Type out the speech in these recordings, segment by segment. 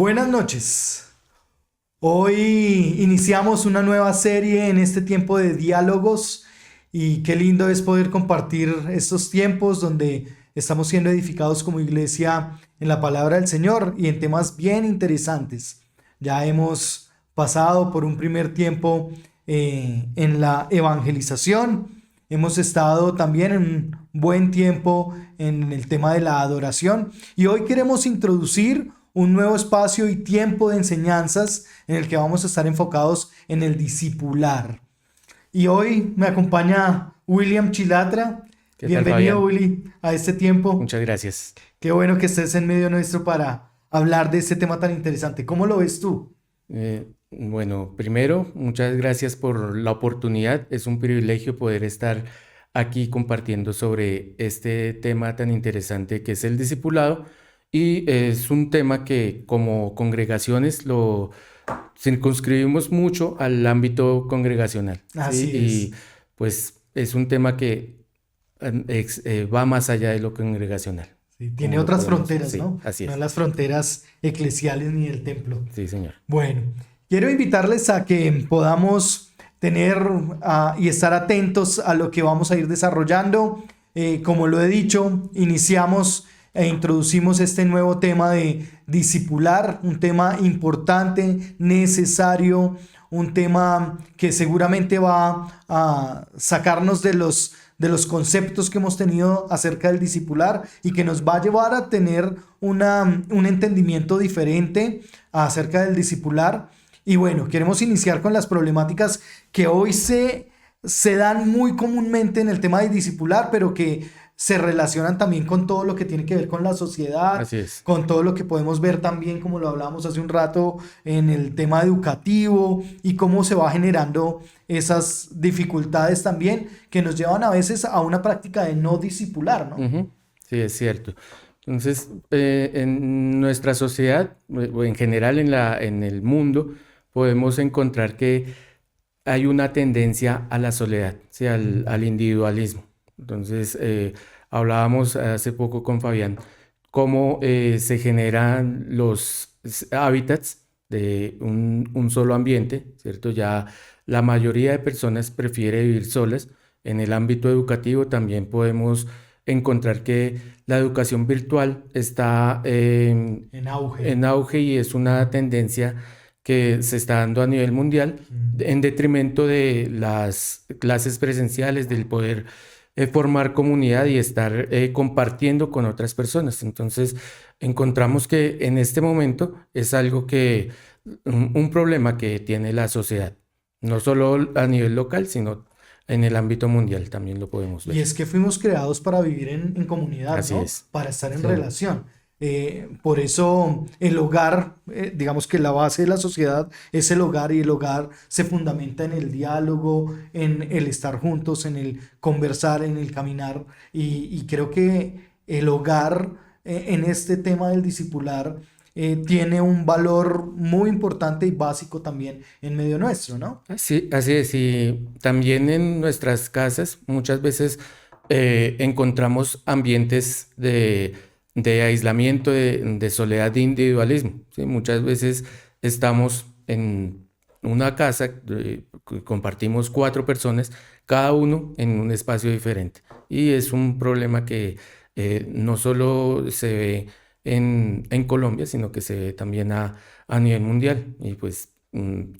Buenas noches. Hoy iniciamos una nueva serie en este tiempo de diálogos y qué lindo es poder compartir estos tiempos donde estamos siendo edificados como iglesia en la palabra del Señor y en temas bien interesantes. Ya hemos pasado por un primer tiempo en la evangelización. Hemos estado también en un buen tiempo en el tema de la adoración y hoy queremos introducir un nuevo espacio y tiempo de enseñanzas en el que vamos a estar enfocados en el discipular. Y hoy me acompaña William Chilatra. ¿Qué tal, Bienvenido, Fabián? Willy, a este tiempo. Muchas gracias. Qué bueno que estés en medio nuestro para hablar de este tema tan interesante. ¿Cómo lo ves tú? Bueno, primero, muchas gracias por la oportunidad. Es un privilegio poder estar aquí compartiendo sobre este tema tan interesante que es el discipulado. Y es un tema que como congregaciones lo circunscribimos mucho al ámbito congregacional, ¿sí? Así es. Y pues es un tema que va más allá de lo congregacional, Sí, tiene como lo otras podemos. fronteras, Sí, ¿no? así No es. las fronteras eclesiales ni el templo. Sí, señor. Bueno, quiero invitarles a que podamos tener y estar atentos a lo que vamos a ir desarrollando. Como lo he dicho, iniciamos e introducimos este nuevo tema de discipular, un tema importante, necesario, un tema que seguramente va a sacarnos de los conceptos que hemos tenido acerca del discipular y que nos va a llevar a tener un entendimiento diferente acerca del discipular. Y bueno, queremos iniciar con las problemáticas que hoy se dan muy comúnmente en el tema de discipular, pero que se relacionan también con todo lo que tiene que ver con la sociedad, Así es. con todo lo que podemos ver también, como lo hablábamos hace un rato, en el tema educativo y cómo se va generando esas dificultades también que nos llevan a veces a una práctica de no discipular, ¿no? Ujú. Sí, es cierto. Entonces, en nuestra sociedad, o en general en el mundo, podemos encontrar que hay una tendencia a la soledad, ¿sí? Al individualismo. Entonces, hablábamos hace poco con Fabián cómo se generan los hábitats de un solo ambiente, ¿cierto? Ya la mayoría de personas prefiere vivir solas. En el ámbito educativo también podemos encontrar que la educación virtual está En auge. en auge y es una tendencia que se está dando a nivel mundial en detrimento de las clases presenciales, del poder formar comunidad y estar compartiendo con otras personas. Entonces, encontramos que en este momento es algo que, un problema que tiene la sociedad, no solo a nivel local, sino en el ámbito mundial también lo podemos Y ver. es que fuimos creados para vivir en comunidad, Así ¿no? es. Para estar en Sí. relación. Por eso el hogar, digamos que la base de la sociedad es el hogar y el hogar se fundamenta en el diálogo, en el estar juntos, en el conversar, en el caminar. Y creo que el hogar en este tema del discipular tiene un valor muy importante y básico también en medio nuestro, ¿no? Así es, y también en nuestras casas muchas veces encontramos ambientes de aislamiento, de soledad, de individualismo, ¿sí? Muchas veces estamos en una casa, que compartimos 4 personas, cada uno en un espacio diferente. Y es un problema que no solo se ve en Colombia, sino que se ve también a nivel mundial. Y pues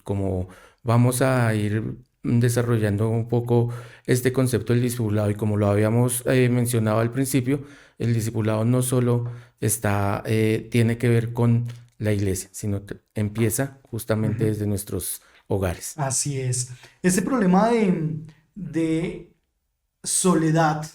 como vamos a ir desarrollando un poco este concepto del discipulado y como lo habíamos mencionado al principio, el discipulado no solo tiene que ver con la iglesia, sino empieza justamente Ujú. desde nuestros hogares. Así es. Ese problema de soledad,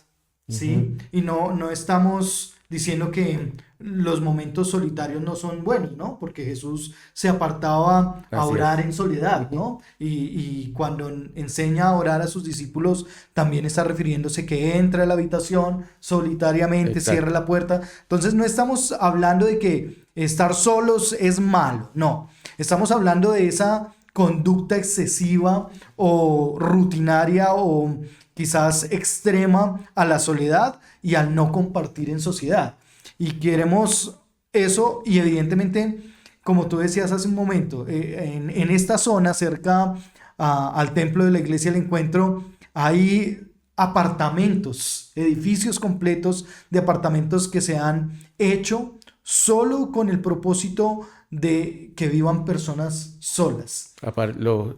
¿sí? Ujú. Y no estamos diciendo que los momentos solitarios no son buenos, ¿no? Porque Jesús se apartaba a Así orar es. en soledad, Ujú. ¿no? Y cuando enseña a orar a sus discípulos, también está refiriéndose que entra a la habitación solitariamente, cierra Exacto. la puerta. Entonces no estamos hablando de que estar solos es malo, no. Estamos hablando de esa conducta excesiva o rutinaria o quizás extrema a la soledad y al no compartir en sociedad. Y queremos eso y evidentemente como tú decías hace un momento, en esta zona cerca al templo de la Iglesia del Encuentro hay apartamentos, edificios completos de apartamentos que se han hecho solo con el propósito de que vivan personas solas.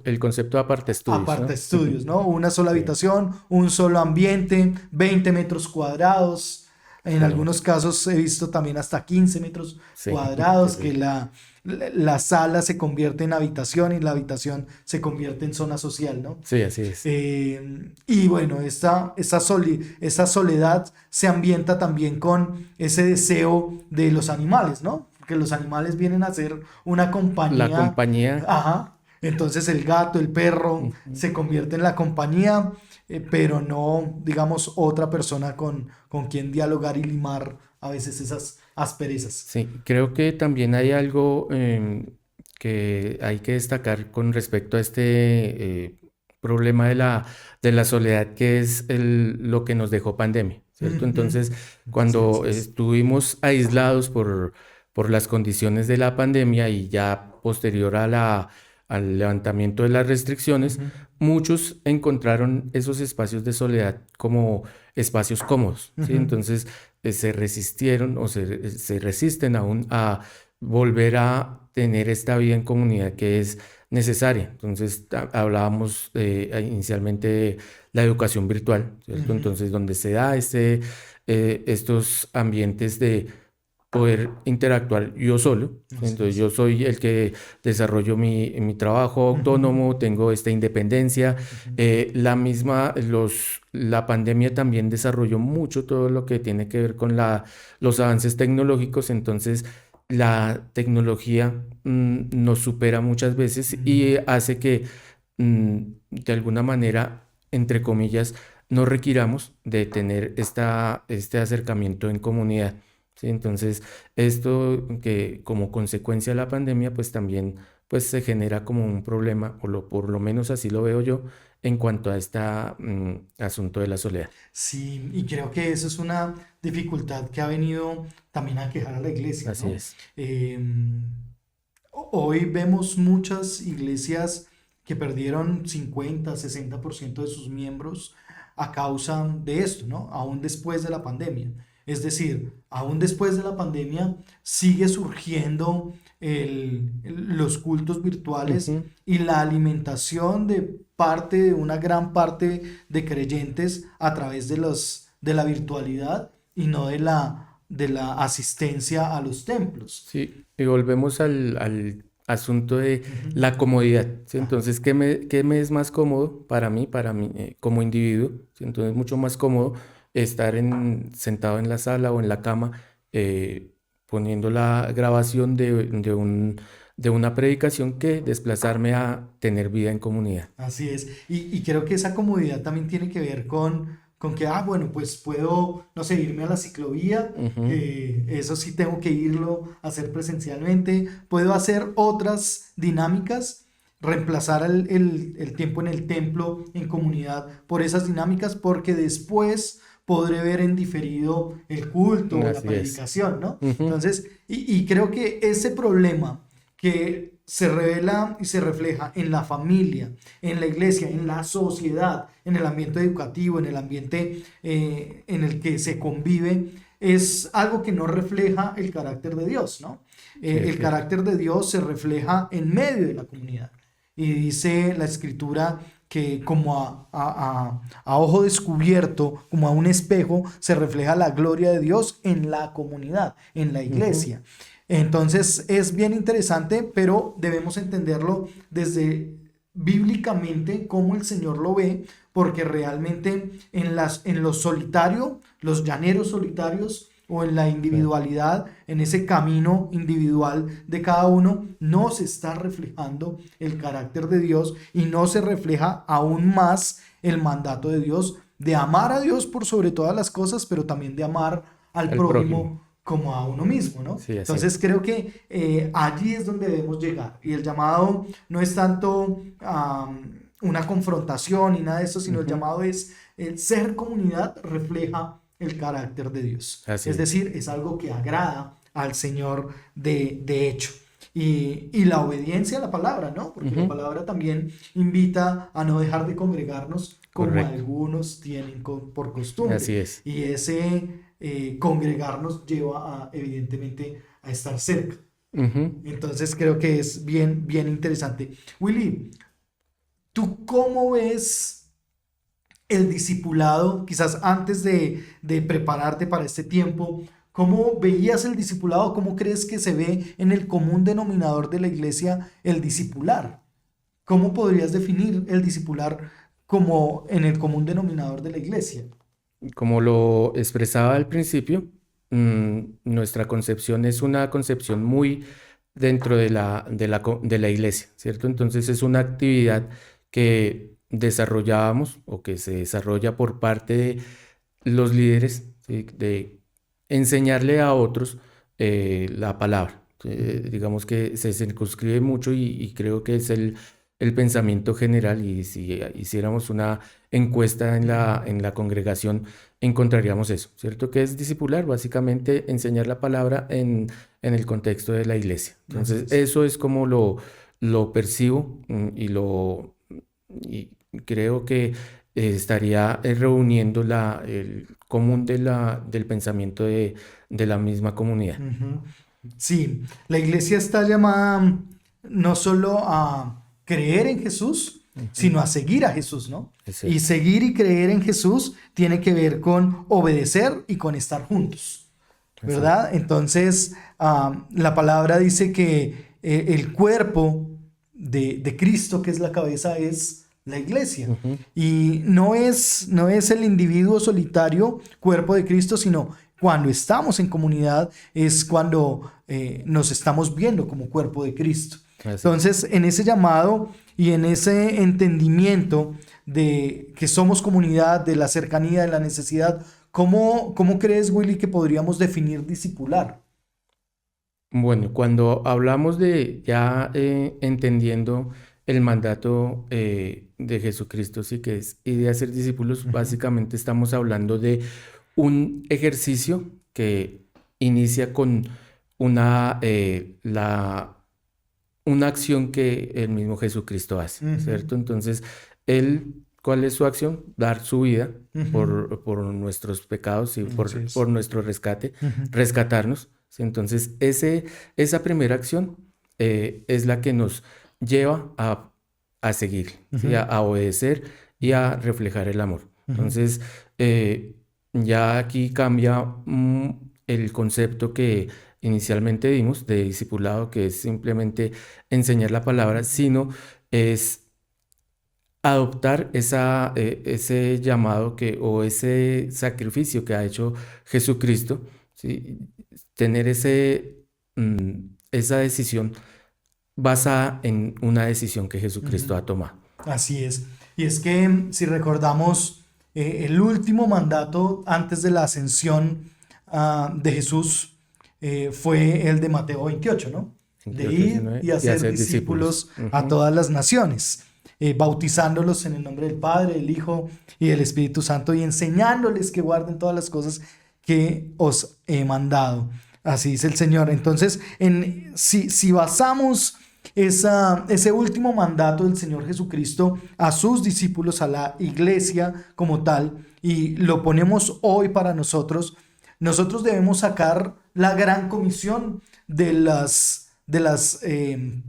El concepto de aparte estudios, Aparte ¿no? estudios, ¿no? Una sola Sí, habitación, un solo ambiente, 20 metros cuadrados. En sí, algunos casos he visto también hasta 15 metros sí, cuadrados, que terrible. la sala se convierte en habitación y la habitación se convierte en zona social, ¿no? Sí, así es. Y bueno, esa soledad se ambienta también con ese deseo de los animales, ¿no? Porque los animales vienen a ser una La compañía. compañía, Ajá. Entonces el gato, el perro ujú, se convierte en la compañía, pero no, digamos, otra persona con quien dialogar y limar a veces esas asperezas. sí, creo que también hay algo que hay que destacar con respecto a este problema de la soledad, que es lo que nos dejó pandemia, ¿cierto? Ujú. Entonces, Sí, cuando así es. estuvimos aislados por las condiciones de la pandemia y ya posterior al levantamiento de las restricciones, Ujú. muchos encontraron esos espacios de soledad como espacios cómodos, ¿sí? Ujú. Entonces, se resistieron o se resisten aún a volver a tener esta vida en comunidad que es necesaria. Entonces, hablábamos inicialmente de la educación virtual, ¿cierto? Ujú. Entonces, donde se da estos ambientes de poder interactuar yo solo, ¿sí? Así Entonces, es. yo soy el que desarrollo mi trabajo Ujú. autónomo, tengo esta independencia. Ujú. La pandemia también desarrolló mucho todo lo que tiene que ver con los avances tecnológicos, entonces la tecnología nos supera muchas veces y Ujú. hace que de alguna manera, entre comillas, no requiramos de tener este acercamiento en comunidad. ¿Sí? Entonces, esto que como consecuencia de la pandemia, pues también pues se genera como un problema, por lo menos así lo veo yo, en cuanto a este asunto de la soledad. Sí, y creo que eso es una dificultad que ha venido también a quejar a la iglesia, Así ¿no? es. Hoy vemos muchas iglesias que perdieron 50, 60% de sus miembros a causa de esto, ¿no? Aún después de la pandemia. Es decir, aún después de la pandemia sigue surgiendo los cultos virtuales Ujú. y la alimentación de una gran parte de creyentes a través de la virtualidad y no de la asistencia a los templos. Sí, y volvemos al asunto de Ujú. la comodidad, ¿sí? Ajá. Entonces, qué me es más cómodo para mí como individuo? ¿Sí? Entonces, es mucho más cómodo estar sentado en la sala o en la cama poniendo la grabación de una predicación que desplazarme a tener vida en comunidad. Así es. Y creo que esa comodidad también tiene que ver con que, bueno, pues puedo, no sé, irme a la ciclovía, Ujú. que eso sí tengo que irlo a hacer presencialmente. Puedo hacer otras dinámicas, reemplazar el tiempo en el templo, en comunidad, por esas dinámicas, porque después podré ver en diferido el culto o la Así es. predicación, ¿no? Ujú. Entonces, y creo que ese problema que se revela y se refleja en la familia, en la iglesia, en la sociedad, en el ambiente educativo, en el ambiente en el que se convive, es algo que no refleja el carácter de Dios, ¿no? Sí, El así es. carácter de Dios se refleja en medio de la comunidad. Y dice la escritura que como a ojo descubierto, como a un espejo, se refleja la gloria de Dios en la comunidad, en la Ujú. iglesia. Entonces es bien interesante, pero debemos entenderlo desde bíblicamente cómo el Señor lo ve, porque realmente en lo solitario, los llaneros solitarios o en la Sí. individualidad, en ese camino individual de cada uno, no se está reflejando el carácter de Dios y no se refleja aún más el mandato de Dios de amar a Dios por sobre todas las cosas, pero también de amar al El prójimo. prójimo como a uno mismo, ¿no? Sí, así Entonces es. creo que allí es donde debemos llegar y el llamado no es tanto una confrontación ni nada de eso, sino el Ujú. llamado es el ser comunidad refleja el carácter de Dios. Así Es es. decir, es algo que agrada al Señor de hecho. y la obediencia a la palabra, ¿no? Porque la palabra también invita a no dejar de congregarnos como Correcto. algunos tienen por costumbre. Así es. Y ese congregarnos lleva evidentemente a estar cerca. Ujú. Entonces creo que es bien, bien interesante. Willy, ¿tú cómo ves el discipulado, quizás antes de prepararte para este tiempo? ¿Cómo veías el discipulado? ¿Cómo crees que se ve en el común denominador de la iglesia el discipular? ¿Cómo podrías definir el discipular como en el común denominador de la iglesia? Como lo expresaba al principio, nuestra concepción es una concepción muy dentro de la iglesia, ¿cierto? Entonces es una actividad que desarrollábamos o que se desarrolla por parte de los líderes, ¿sí? De enseñarle a otros la palabra. Digamos que se circunscribe mucho y creo que es el pensamiento general y si hiciéramos una encuesta en la congregación, encontraríamos eso, ¿cierto? Que es discipular, básicamente enseñar la palabra en el contexto de la iglesia. Así Entonces, es. eso es como lo percibo y creo que estaría reuniendo el común del pensamiento de la misma comunidad. Ujú. Sí, la iglesia está llamada no solo a creer en Jesús, Ujú. sino a seguir a Jesús, ¿no? Y Exacto. seguir y creer en Jesús tiene que ver con obedecer y con estar juntos, Exacto. ¿verdad? Entonces, la palabra dice que el cuerpo de Cristo, que es la cabeza, es la iglesia. Ujú. Y no es el individuo solitario, cuerpo de Cristo, sino cuando estamos en comunidad es cuando nos estamos viendo como cuerpo de Cristo. Así es. Entonces, en ese llamado y en ese entendimiento de que somos comunidad, de la cercanía, de la necesidad, ¿cómo crees, Willy, que podríamos definir discipular? Bueno, cuando hablamos de ya entendiendo el mandato de Jesucristo, sí que es y de hacer discípulos, Ujú, básicamente estamos hablando de un ejercicio que inicia con una, una acción que el mismo Jesucristo hace, ujú, ¿cierto? Entonces, él, ¿cuál es su acción? Dar su vida ujú. por nuestros pecados y Así por es. nuestro rescate, Ujú, rescatarnos. ¿Sí? Entonces, esa primera acción es la que nos lleva a seguir, ¿sí? ujú, A obedecer y a reflejar el amor. ujú, Entonces, ya aquí cambia el concepto que inicialmente dimos de discipulado, que es simplemente enseñar la palabra, ujú. sino es adoptar ese llamado o ese sacrificio que ha hecho Jesucristo, ¿sí? Tener esa decisión basada en una decisión que Jesucristo Ujú. ha tomado. Así es. Y es que si recordamos el último mandato antes de la ascensión de Jesús fue el de Mateo 28, ¿no? De 28, ir 19, y y hacer hacer discípulos. discípulos a Ujú. todas las naciones, bautizándolos en el nombre del Padre, del Hijo y del Espíritu Santo y enseñándoles que guarden todas las cosas que os he mandado. Así dice el Señor. Entonces, si basamos ese último mandato del Señor Jesucristo a sus discípulos, a la iglesia como tal, y lo ponemos hoy para nosotros, nosotros debemos sacar la gran comisión de las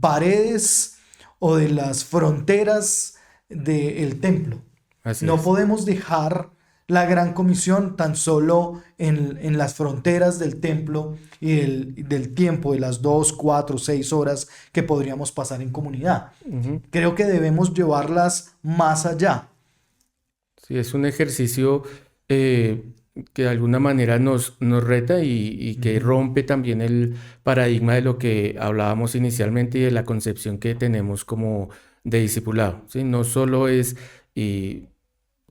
paredes o de las fronteras del templo. Así No es. podemos dejar la gran comisión tan solo en las fronteras del templo y del tiempo de las 2, 4, 6 horas que podríamos pasar en comunidad. Ujú. Creo que debemos llevarlas más allá. Sí, es un ejercicio eh, que de alguna manera nos reta y que Ujú, rompe también el paradigma de lo que hablábamos inicialmente y de la concepción que tenemos como de discipulado, ¿sí? No solo es, y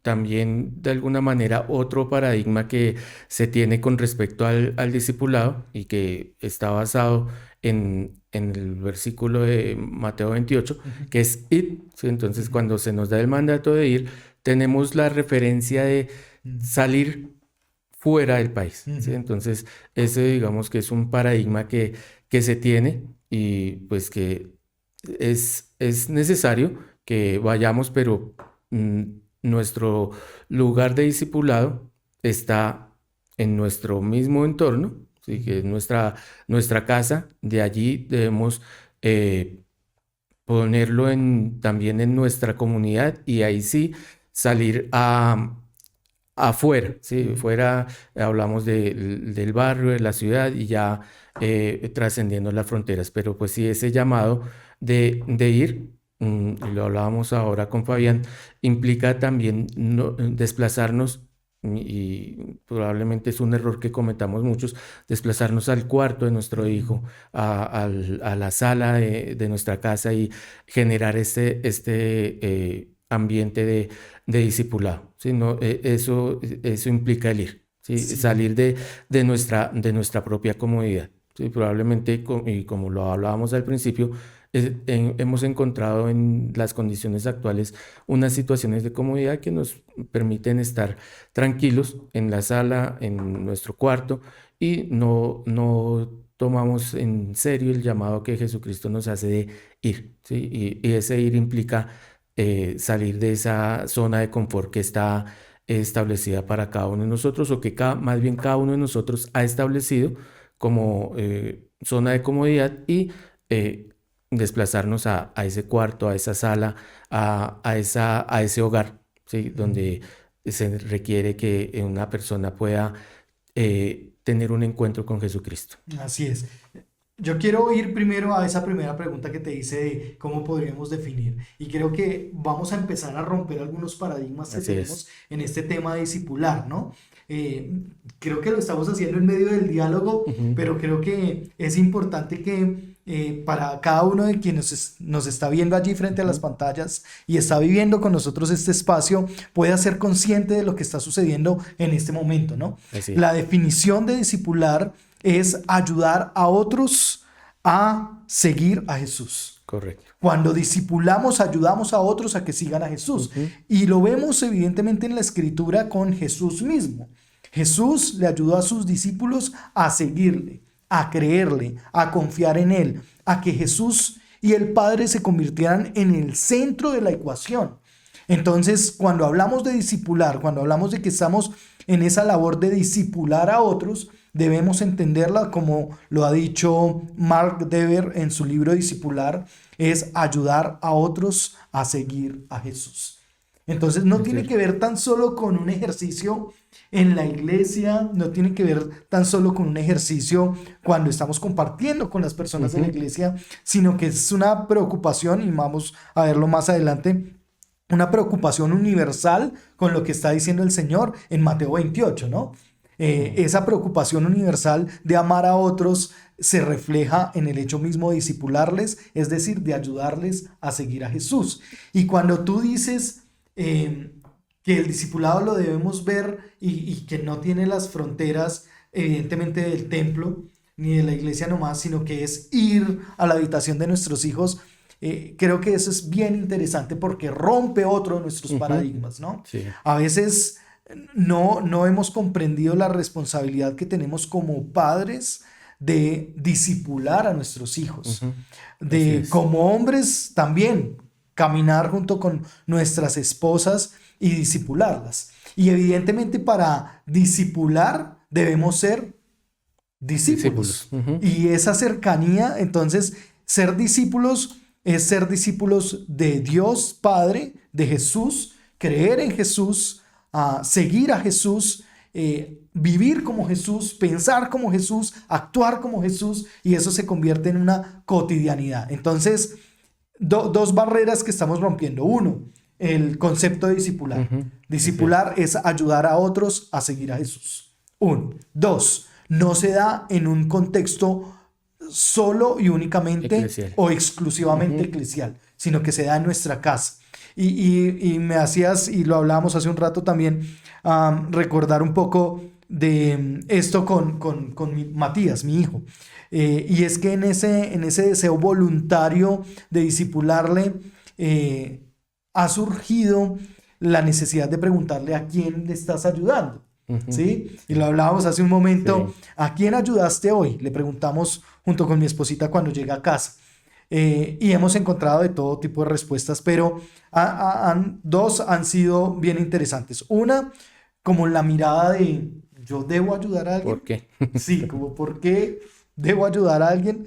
también de alguna manera otro paradigma que se tiene con respecto al discipulado y que está basado en el versículo de Mateo 28, ujú, que es ir, ¿sí? Entonces, ujú, cuando se nos da el mandato de ir, tenemos la referencia de ujú, salir fuera del país, ¿sí? ujú, Entonces, ese digamos que es un paradigma que se tiene y pues que es necesario que vayamos, pero nuestro lugar de discipulado está en nuestro mismo entorno, ¿sí? Que es nuestra casa. De allí debemos ponerlo también en nuestra comunidad y ahí sí salir afuera, ¿sí? Fuera hablamos del barrio, de la ciudad y ya trascendiendo las fronteras, pero pues sí ese llamado de ir, y lo hablábamos ahora con Fabián, implica también desplazarnos y probablemente es un error que cometamos muchos, desplazarnos al cuarto de nuestro hijo, a la sala de nuestra casa y generar este ambiente de discipulado, ¿sí? No, eso implica el ir, ¿sí? Sí, Salir de nuestra propia comodidad, ¿sí? Probablemente, y como lo hablábamos al principio, hemos encontrado en las condiciones actuales unas situaciones de comodidad que nos permiten estar tranquilos en la sala, en nuestro cuarto, y no tomamos en serio el llamado que Jesucristo nos hace de ir, ¿sí? Y ese ir implica salir de esa zona de confort que está establecida para cada uno de nosotros, o que más bien cada uno de nosotros ha establecido como zona de comodidad, y desplazarnos a ese cuarto, a esa sala, a ese hogar, ¿sí? Donde se requiere que una persona pueda tener un encuentro con Jesucristo. así es. Yo quiero ir primero a esa primera pregunta que te hice de cómo podríamos definir. Y creo que vamos a empezar a romper algunos paradigmas que Así tenemos es. en este tema discipular, ¿no? Creo que lo estamos haciendo en medio del diálogo, Ujú. pero creo que es importante que para cada uno de quienes nos está viendo allí frente a las Ujú. pantallas y está viviendo con nosotros este espacio, pueda ser consciente de lo que está sucediendo en este momento, ¿no? Así La es. definición de discipular es ayudar a otros a seguir a Jesús. Correcto. Cuando discipulamos, ayudamos a otros a que sigan a Jesús. Ujú. Y lo vemos evidentemente en la escritura con Jesús mismo. Jesús le ayudó a sus discípulos a seguirle, a creerle, a confiar en él, a que Jesús y el Padre se convirtieran en el centro de la ecuación. Entonces, cuando hablamos de discipular, cuando hablamos de que estamos en esa labor de discipular a otros, debemos entenderla como lo ha dicho Mark Dever en su libro Discipular, es ayudar a otros a seguir a Jesús. Entonces no Es tiene que cierto. ver tan solo con un ejercicio en la iglesia, no tiene que ver tan solo con un ejercicio cuando estamos compartiendo con las personas de la Ujú. iglesia, sino que es una preocupación, y vamos a verlo más adelante, una preocupación universal con lo que está diciendo el Señor en Mateo 28, ¿no? Esa preocupación universal de amar a otros se refleja en el hecho mismo de discipularles, es decir, de ayudarles a seguir a Jesús. Y cuando tú dices que el discipulado lo debemos ver y que no tiene las fronteras, evidentemente, del templo ni de la iglesia nomás, sino que es ir a la habitación de nuestros hijos, creo que eso es bien interesante porque rompe otro de nuestros Ujú. paradigmas, ¿no? Sí. A veces no hemos comprendido la responsabilidad que tenemos como padres de discipular a nuestros hijos, Ujú. Así de es. como hombres también caminar junto con nuestras esposas y discipularlas. Y evidentemente para discipular debemos ser Discípulos. discípulos. Ujú. Y esa cercanía, entonces, ser discípulos es ser discípulos de Dios Padre, de Jesús, creer en Jesús, seguir a Jesús, vivir como Jesús, pensar como Jesús, actuar como Jesús, y eso se convierte en una cotidianidad. Entonces, dos barreras que estamos rompiendo. Uno, el concepto de discipular. Ujú. Así es. Discipular es ayudar a otros a seguir a Jesús. Uno. Dos, no se da en un contexto solo y únicamente Eclesial. o exclusivamente Ujú. eclesial, sino que se da en nuestra casa. Y me hacías, y lo hablábamos hace un rato también, recordar un poco de esto con Matías, mi hijo. Y es que en ese deseo voluntario de discipularle, ha surgido la necesidad de preguntarle a quién le estás ayudando. Ujú. ¿Sí? Y Sí. lo hablábamos hace un momento. Sí. ¿A quién ayudaste hoy? Le preguntamos junto con mi esposita cuando llega a casa. Y hemos encontrado de todo tipo de respuestas, pero dos han sido bien interesantes. Una, como la mirada de, ¿yo debo ayudar a alguien? ¿Por qué? Sí, como, ¿por qué debo ayudar a alguien?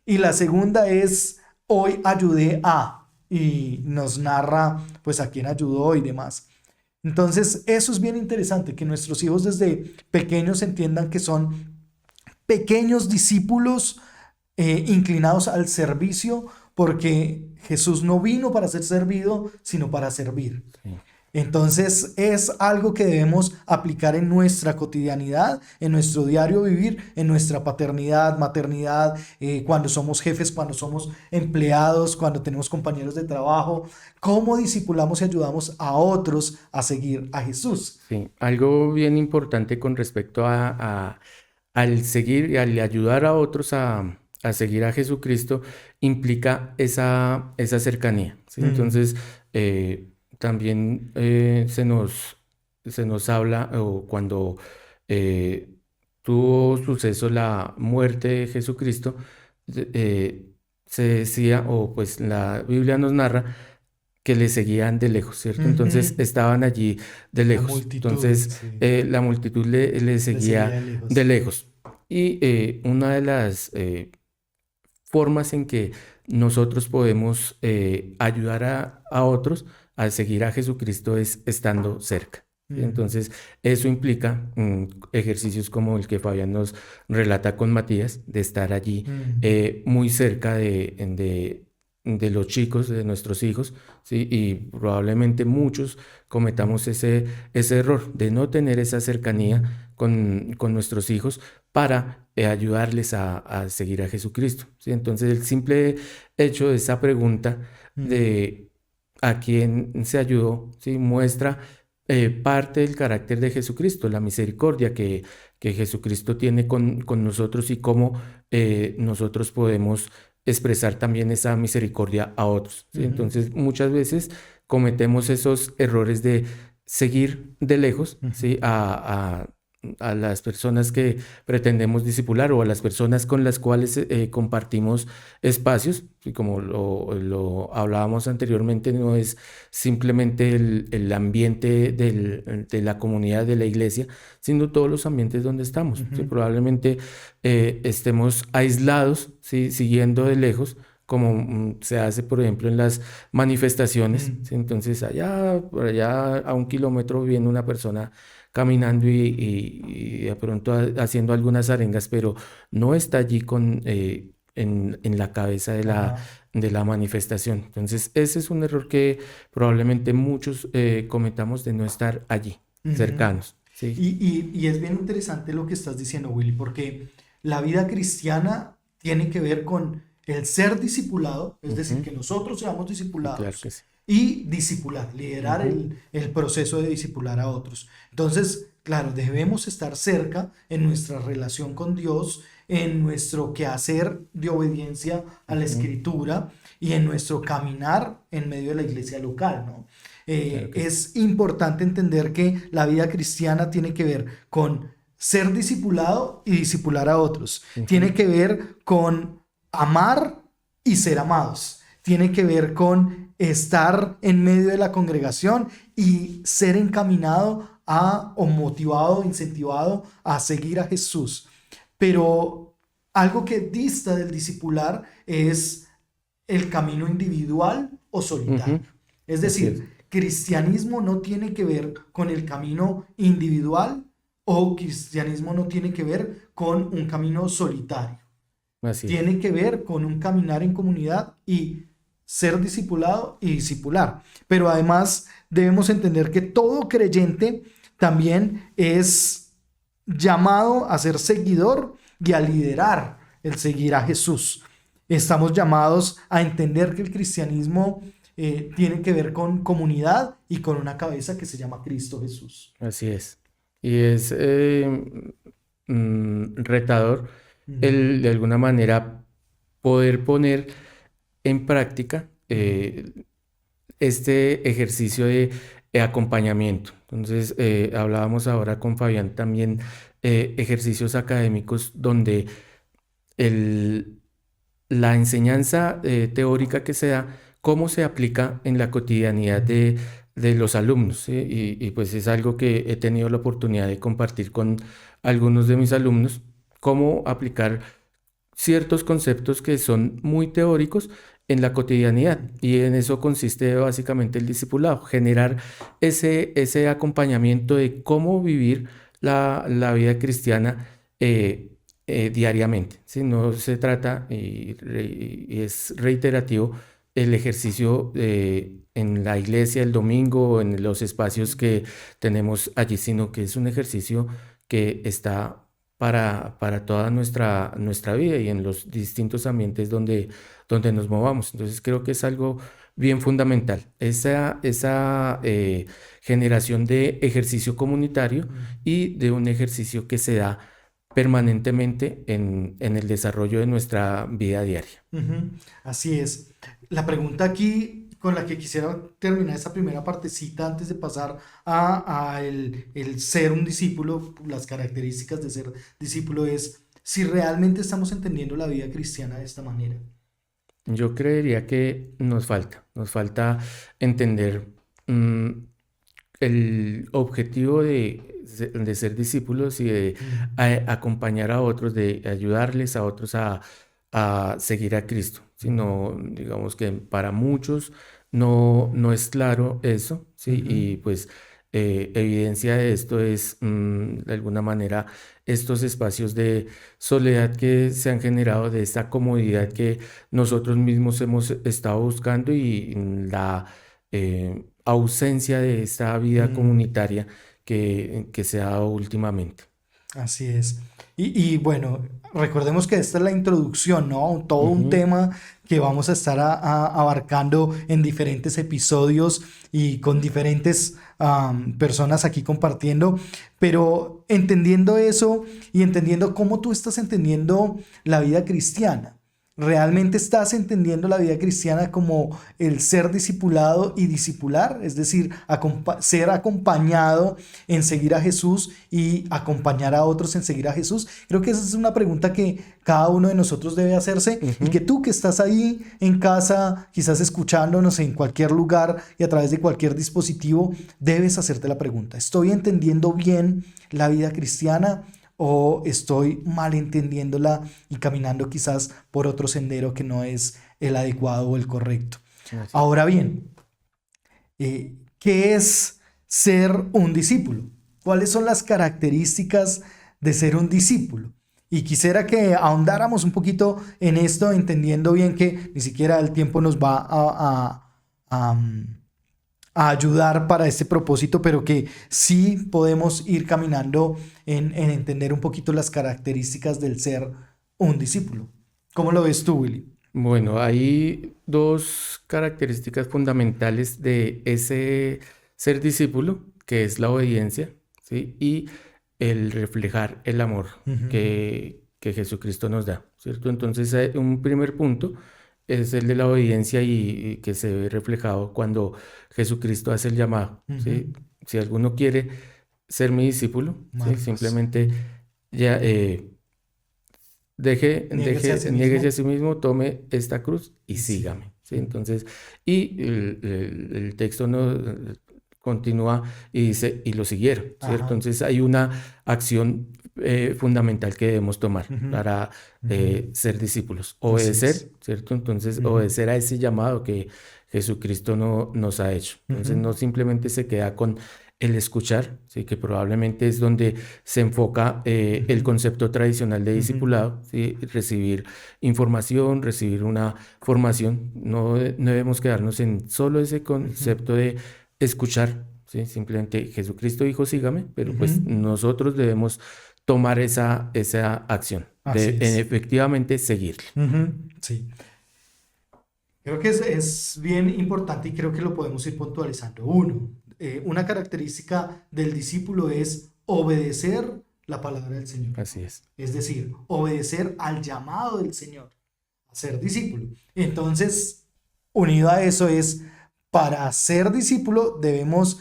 Y la segunda es, hoy ayudé a, y nos narra pues a quién ayudó y demás. Entonces, eso es bien interesante, que nuestros hijos desde pequeños entiendan que son pequeños discípulos inclinados al servicio, porque Jesús no vino para ser servido, sino para servir. Sí. Entonces es algo que debemos aplicar en nuestra cotidianidad, en nuestro diario vivir, en nuestra paternidad, maternidad, cuando somos jefes, cuando somos empleados, cuando tenemos compañeros de trabajo, cómo discipulamos y ayudamos a otros a seguir a Jesús. Sí, algo bien importante con respecto al seguir y al ayudar a otros a seguir a Jesucristo implica esa cercanía, ¿sí? Mm, Entonces, también se nos habla, o cuando eh, tuvo suceso la muerte de Jesucristo, se decía, o pues la Biblia nos narra, que le seguían de lejos, ¿cierto? Entonces ujú. estaban allí de La lejos. multitud, Entonces sí, la multitud le le seguía de seguía de lejos. lejos. Y una de las formas en que nosotros podemos ayudar a otros a seguir a Jesucristo es estando cerca. ¿Sí? Mm, Entonces, eso implica ejercicios como el que Fabián nos relata con Matías, de estar allí mm, muy cerca de los chicos, de nuestros hijos, ¿sí? Y probablemente muchos cometamos ese error de no tener esa cercanía con nuestros hijos para ayudarles a seguir a Jesucristo, ¿sí? Entonces, el simple hecho de esa pregunta mm, de a quién se ayudó, ¿sí? Muestra parte del carácter de Jesucristo, la misericordia que Jesucristo tiene con nosotros, y cómo nosotros podemos expresar también esa misericordia a otros, ¿sí? ujú, Entonces, muchas veces cometemos esos errores de seguir de lejos, ujú. ¿sí? A las personas que pretendemos discipular, o a las personas con las cuales compartimos espacios, y como lo hablábamos anteriormente, no es simplemente el ambiente de la comunidad, de la iglesia, sino todos los ambientes donde estamos, ¿sí? Ujú, Probablemente estemos aislados, ¿sí? Siguiendo de lejos, como se hace, por ejemplo, en las manifestaciones, mm, ¿sí? Entonces, por allá a 1 kilómetro viene una persona caminando y de pronto haciendo algunas arengas, pero no está allí en la cabeza ajá, de la manifestación. Entonces, ese es un error que probablemente muchos cometamos, de no estar allí, ujú. cercanos, ¿sí? Y es bien interesante lo que estás diciendo, Willy, porque la vida cristiana tiene que ver con el ser discipulado, es decir, Ujú. que nosotros seamos Sí, claro discipulados que sí. y discipular, liderar Ujú. el proceso de discipular a otros. Entonces, claro, debemos estar cerca en nuestra relación con Dios, en nuestro quehacer de obediencia a la Ujú. escritura y en nuestro caminar en medio de la iglesia local, ¿no? Claro que sí. Es importante entender que la vida cristiana tiene que ver con ser discipulado y discipular a otros. Ujú. Tiene que ver con amar y ser amados. Tiene que ver con estar en medio de la congregación y ser encaminado a, o motivado, incentivado a seguir a Jesús. Pero algo que dista del discipular es el camino individual o Ujú. solitario. Es Así es. decir, cristianismo no tiene que ver con el camino individual o cristianismo no tiene que ver con un camino solitario. Así es. Tiene que ver con un caminar en comunidad y ser discipulado y discipular. Pero además debemos entender que todo creyente también es llamado a ser seguidor y a liderar el seguir a Jesús. Estamos llamados a entender que el cristianismo tiene que ver con comunidad y con una cabeza que se llama Cristo Jesús. Así es. Y es retador Mm, el de alguna manera poder poner en práctica mm, este ejercicio de acompañamiento. Entonces, hablábamos ahora con Fabián también, ejercicios académicos donde la enseñanza teórica que se da, cómo se aplica en la cotidianidad de los alumnos, ¿sí? Y pues es algo que he tenido la oportunidad de compartir con algunos de mis alumnos, cómo aplicar ciertos conceptos que son muy teóricos en la cotidianidad. Y en eso consiste básicamente el discipulado, generar ese acompañamiento de cómo vivir la vida cristiana diariamente. ¿Sí? No se trata, y es reiterativo, el ejercicio en la iglesia el domingo o en los espacios que tenemos allí, sino que es un ejercicio que está para toda nuestra vida y en los distintos ambientes donde nos movamos. Entonces creo que es algo bien fundamental, esa generación de ejercicio comunitario y de un ejercicio que se da permanentemente en el desarrollo de nuestra vida diaria. Ujú. Así es. La pregunta aquí con la que quisiera terminar esta primera partecita antes de pasar a el ser un discípulo, las características de ser discípulo es si realmente estamos entendiendo la vida cristiana de esta manera. Yo creería que nos falta entender el objetivo de ser discípulos y de acompañar a otros, de ayudarles a otros a seguir a Cristo. Sino, digamos que para muchos no es claro eso, ¿sí? Ujú. Y pues evidencia de esto es, de alguna manera, estos espacios de soledad que se han generado, de esta comodidad que nosotros mismos hemos estado buscando y la ausencia de esta vida Mm. comunitaria que se ha dado últimamente. Así es. Y bueno, recordemos que esta es la introducción, ¿no? Todo un Ujú. tema que vamos a estar abarcando en diferentes episodios y con diferentes personas aquí compartiendo, pero entendiendo eso y entendiendo cómo tú estás entendiendo la vida cristiana. ¿Realmente estás entendiendo la vida cristiana como el ser discipulado y discipular? Es decir, ser acompañado en seguir a Jesús y acompañar a otros en seguir a Jesús. Creo que esa es una pregunta que cada uno de nosotros debe hacerse y Ujú. que tú que estás ahí en casa, quizás escuchándonos en cualquier lugar y a través de cualquier dispositivo, debes hacerte la pregunta. ¿Estoy entendiendo bien la vida cristiana? ¿O estoy mal entendiéndola y caminando quizás por otro sendero que no es el adecuado o el correcto? Así es. Ahora bien, ¿qué es ser un discípulo? ¿Cuáles son las características de ser un discípulo? Y quisiera que ahondáramos un poquito en esto, entendiendo bien que ni siquiera el tiempo nos va a ayudar para este propósito, pero que sí podemos ir caminando en entender un poquito las características del ser un discípulo. ¿Cómo lo ves tú, Willy? Bueno, hay dos características fundamentales de ese ser discípulo, que es la obediencia, ¿sí? Y el reflejar el amor Ujú. que Jesucristo nos da, ¿cierto? Entonces, un primer punto es el de la obediencia y que se ve reflejado cuando Jesucristo hace el llamado, Ujú. ¿sí? Si alguno quiere ser mi discípulo, ¿sí? Marcos. Simplemente Ujú. ya Niéguese a sí niéguese a mismo. sí mismo, tome esta cruz y Y sí. sígame, ¿sí? Entonces, y el texto no continúa y dice, y lo siguieron, ¿cierto? Ajá. Entonces hay una acción fundamental que debemos tomar Ujú. para Ujú. ser discípulos, Así es. obedecer, ¿cierto? Entonces, Ujú. obedecer a ese llamado que Jesucristo nos ha hecho. Entonces, Ujú. no simplemente se queda con el escuchar, ¿sí? Que probablemente es donde se enfoca el Ujú. concepto tradicional de Ujú. discipulado, ¿sí? Recibir información, recibir una formación. No debemos quedarnos en solo ese Ujú. concepto de escuchar, ¿sí? Simplemente Jesucristo dijo, sígame, pero Ujú. pues nosotros debemos tomar esa acción Así de es. efectivamente seguirle. Ujú. Sí. Creo que es bien importante y creo que lo podemos ir puntualizando. Uno, una característica del discípulo es obedecer la palabra del Señor. Así es. Es decir, obedecer al llamado del Señor a ser discípulo. Entonces, unido a eso es, para ser discípulos debemos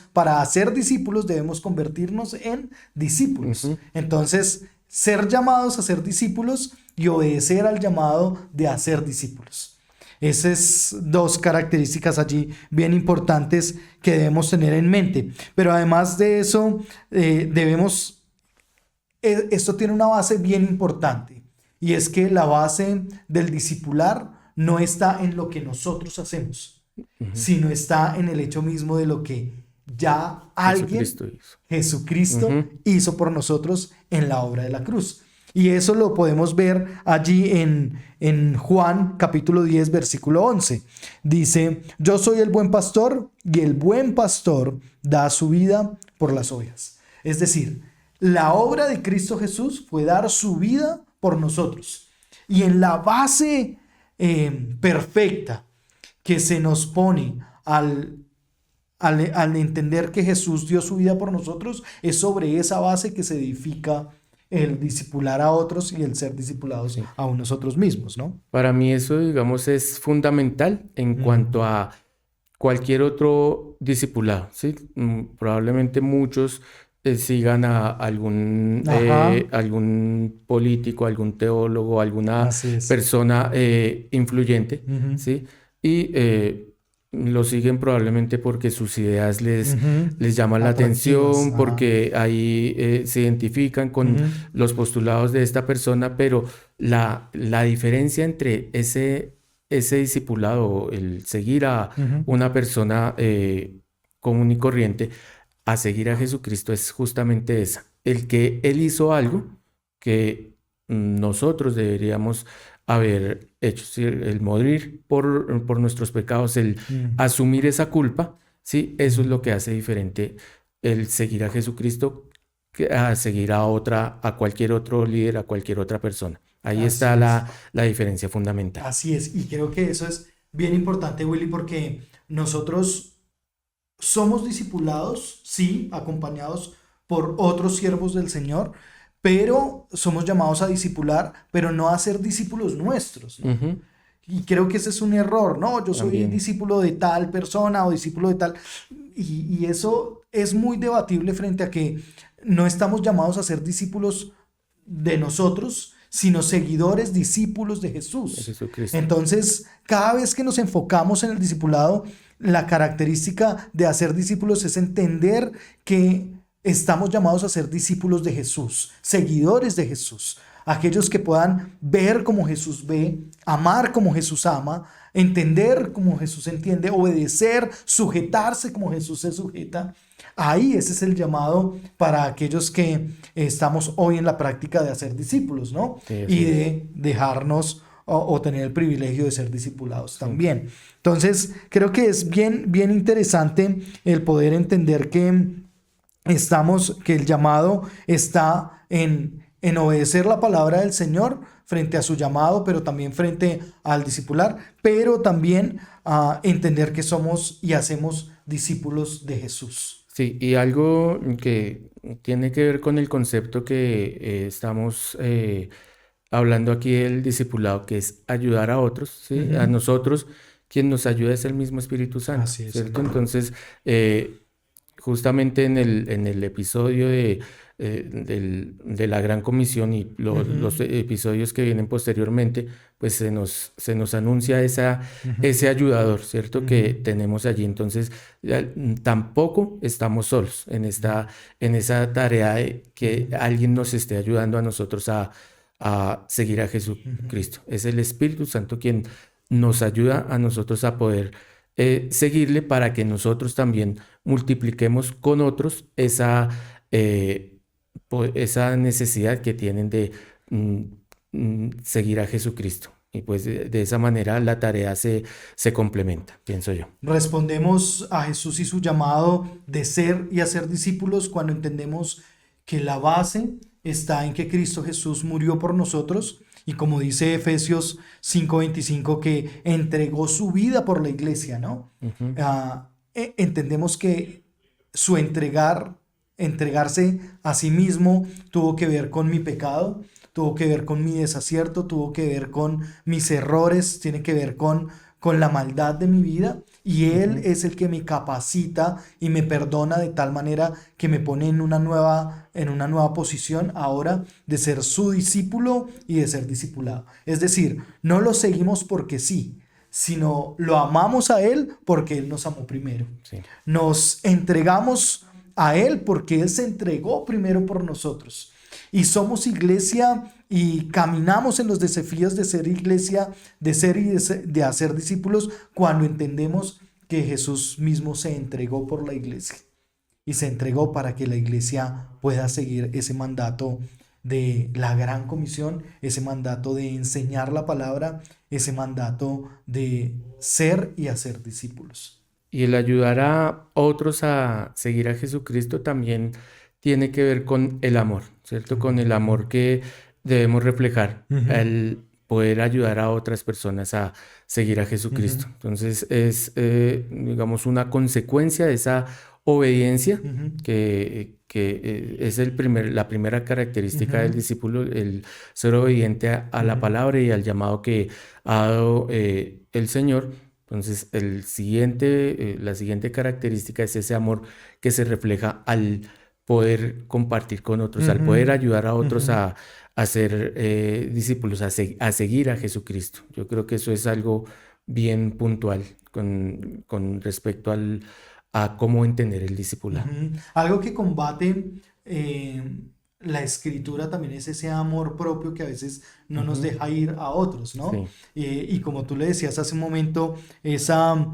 convertirnos en discípulos. Ujú. Entonces, ser llamados a ser discípulos y obedecer al llamado de hacer discípulos. Esas dos características allí bien importantes que debemos tener en mente. Pero además de eso, esto tiene una base bien importante, y es que la base del discipular no está en lo que nosotros hacemos, sino está en el hecho mismo de lo que ya alguien, Jesucristo hizo por nosotros en la obra de la cruz. Y eso lo podemos ver allí en Juan capítulo 10, versículo 11. Dice: yo soy el buen pastor, y el buen pastor da su vida por las ovejas. Es decir, la obra de Cristo Jesús fue dar su vida por nosotros. Y en la base perfecta que se nos pone al entender que Jesús dio su vida por nosotros, es sobre esa base que se edifica el discipular a otros y el ser discipulados a nosotros mismos, ¿no? Para mí eso, digamos, es fundamental en cuanto a cualquier otro discipulado, ¿sí? Probablemente muchos sigan a algún político, algún teólogo, alguna persona influyente, ¿sí? Y lo siguen probablemente porque sus ideas les llaman la atención, porque ahí se identifican con los postulados de esta persona, pero la diferencia entre ese discipulado, el seguir a una persona común y corriente, a seguir a Jesucristo, es justamente esa: el que Él hizo algo que nosotros deberíamos haber hecho, ¿sí? El morir por nuestros pecados, el asumir esa culpa, ¿sí? Eso es lo que hace diferente el seguir a Jesucristo que a seguir a cualquier otro líder, a cualquier otra persona. Ahí está la diferencia fundamental. Así es, y creo que eso es bien importante, Willy, porque nosotros somos discipulados, sí, acompañados por otros siervos del Señor, pero somos llamados a discipular, pero no a ser discípulos nuestros, ¿no? Y creo que ese es un error, ¿no? Yo soy discípulo de tal persona o discípulo de tal, y eso es muy debatible frente a que no estamos llamados a ser discípulos de nosotros, sino seguidores, discípulos de Jesús. Entonces, cada vez que nos enfocamos en el discipulado, la característica de hacer discípulos es entender que estamos llamados a ser discípulos de Jesús, seguidores de Jesús, aquellos que puedan ver como Jesús ve, amar como Jesús ama, entender como Jesús entiende, obedecer, sujetarse como Jesús se sujeta. Ahí ese es el llamado para aquellos que estamos hoy en la práctica de hacer discípulos, ¿no? Sí, y de dejarnos o tener el privilegio de ser discipulados también. Entonces, creo que es bien interesante el poder entender que el llamado está en obedecer la palabra del Señor frente a su llamado, pero también frente al discipular, pero también entender que somos y hacemos discípulos de Jesús. Sí, y algo que tiene que ver con el concepto que estamos hablando aquí del discipulado, que es ayudar a otros, ¿sí? A nosotros, quien nos ayuda es el mismo Espíritu Santo, ¿cierto? Entonces, justamente en el episodio de la Gran Comisión y los episodios que vienen posteriormente, pues se nos anuncia ese ayudador, ¿cierto? Que tenemos allí. Entonces, tampoco estamos solos en esa tarea de que alguien nos esté ayudando a nosotros a seguir a Jesucristo. Es el Espíritu Santo quien nos ayuda a nosotros a poder seguirle, para que nosotros también multipliquemos con otros esa necesidad que tienen de seguir a Jesucristo. Y pues de esa manera la tarea se complementa, pienso yo. Respondemos a Jesús y su llamado de ser y hacer discípulos cuando entendemos que la base está en que Cristo Jesús murió por nosotros, y como dice Efesios 5:25, que entregó su vida por la iglesia, ¿no? Entendemos que su entregarse a sí mismo tuvo que ver con mi pecado, tuvo que ver con mi desacierto, tuvo que ver con mis errores, tiene que ver con la maldad de mi vida, y Él es el que me capacita y me perdona de tal manera que me pone en una nueva posición ahora de ser su discípulo y de ser discipulado. Es decir, no lo seguimos porque sí, sino lo amamos a Él porque Él nos amó primero. Sí. Nos entregamos a Él porque Él se entregó primero por nosotros. Y somos iglesia y caminamos en los desafíos de ser iglesia, de ser y de hacer discípulos cuando entendemos que Jesús mismo se entregó por la iglesia y se entregó para que la iglesia pueda seguir ese mandato de la gran comisión, ese mandato de enseñar la palabra, ese mandato de ser y hacer discípulos. Y el ayudar a otros a seguir a Jesucristo también tiene que ver con el amor, ¿cierto? Con el amor que debemos reflejar, el poder ayudar a otras personas a seguir a Jesucristo. Entonces es, digamos, una consecuencia de esa obediencia que es la primera característica del discípulo, el ser obediente a la palabra y al llamado que ha dado el Señor. Entonces, la siguiente característica es ese amor que se refleja al poder compartir con otros, al poder ayudar a otros a ser discípulos, a seguir a Jesucristo. Yo creo que eso es algo bien puntual con respecto a cómo entender el discipulado. Algo que combate la escritura también es ese amor propio que a veces no nos deja ir a otros, ¿no? Sí. Y como tú le decías hace un momento, esa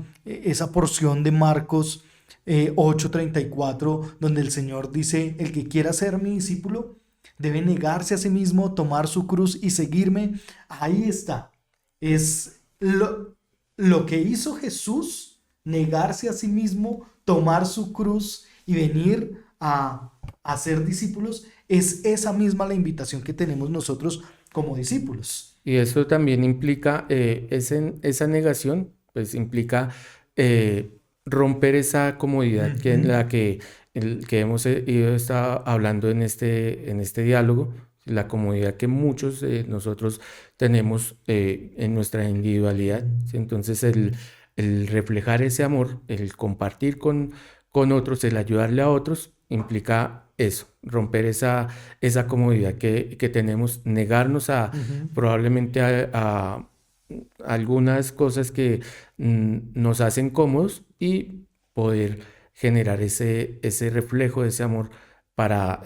porción de Marcos 8:34, donde el Señor dice, el que quiera ser mi discípulo debe negarse a sí mismo, tomar su cruz y seguirme. Ahí está. Es lo que hizo Jesús, negarse a sí mismo, tomar su cruz y venir a ser discípulos. Es esa misma la invitación que tenemos nosotros como discípulos. Y eso también implica, esa negación, pues implica romper esa comodidad que en la que hemos estado hablando en este diálogo, la comodidad que muchos de nosotros tenemos en nuestra individualidad. ¿Sí? Entonces el reflejar ese amor, el compartir con otros, el ayudarle a otros, implica eso, romper esa comodidad que tenemos, negarnos a probablemente a algunas cosas que nos hacen cómodos y poder generar ese reflejo de ese amor para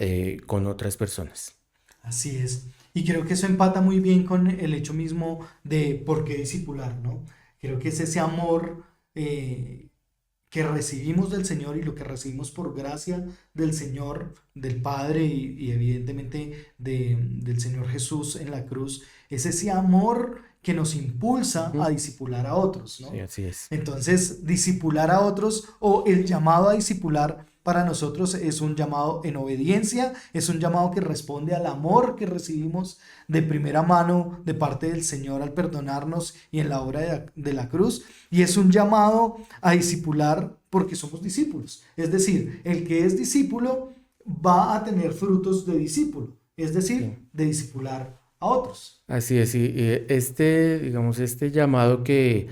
con otras personas. Así es. Y creo que eso empata muy bien con el hecho mismo de por qué discipular, ¿no? Creo que es ese amor que recibimos del Señor y lo que recibimos por gracia del Señor, del Padre y evidentemente del Señor Jesús en la cruz, es ese amor que nos impulsa a discipular a otros, ¿no? Sí, así es. Entonces, discipular a otros o el llamado a discipular para nosotros es un llamado en obediencia, es un llamado que responde al amor que recibimos de primera mano de parte del Señor al perdonarnos y en la obra de la cruz, y es un llamado a discipular porque somos discípulos. Es decir, el que es discípulo va a tener frutos de discípulo, es decir, de discipular a otros. Así es, y digamos, este llamado que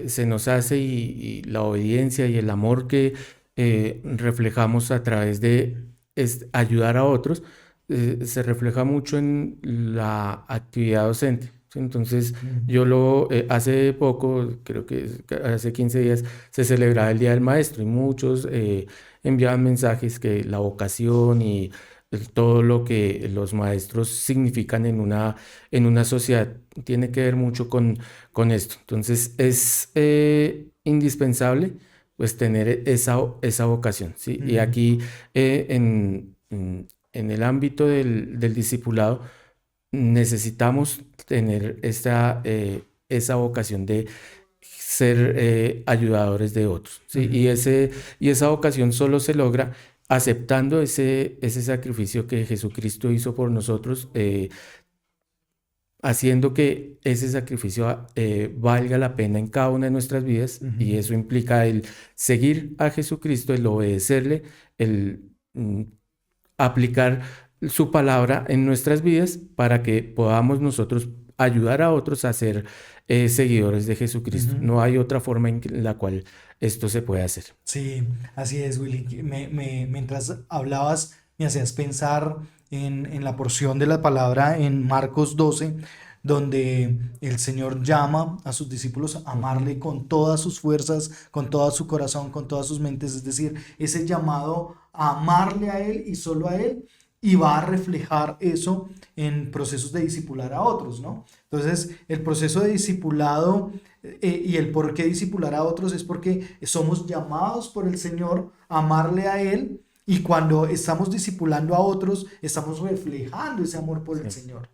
se nos hace y la obediencia y el amor que reflejamos a través de ayudar a otros, se refleja mucho en la actividad docente. ¿Sí? Entonces, yo hace poco, creo que hace 15 días, se celebraba el Día del Maestro y muchos enviaban mensajes que la vocación y todo lo que los maestros significan en una sociedad tiene que ver mucho con esto. Entonces, es indispensable pues tener esa vocación, ¿sí? Y aquí en el ámbito del discipulado necesitamos tener esa vocación de ser ayudadores de otros, ¿sí? Y esa vocación solo se logra aceptando ese sacrificio que Jesucristo hizo por nosotros, haciendo que ese sacrificio valga la pena en cada una de nuestras vidas, y eso implica el seguir a Jesucristo, el obedecerle, el aplicar su palabra en nuestras vidas para que podamos nosotros ayudar a otros a ser seguidores de Jesucristo. No hay otra forma en la cual esto se puede hacer. Sí, así es, Willy. Mientras hablabas, me hacías pensar en la porción de la palabra en Marcos 12, donde el Señor llama a sus discípulos a amarle con todas sus fuerzas, con todo su corazón, con todas sus mentes. Es decir, ese llamado a amarle a Él y solo a Él, y va a reflejar eso en procesos de discipular a otros, ¿no? Entonces, el proceso de discipulado y el por qué discipular a otros es porque somos llamados por el Señor a amarle a Él, y cuando estamos discipulando a otros, estamos reflejando ese amor por el Señor.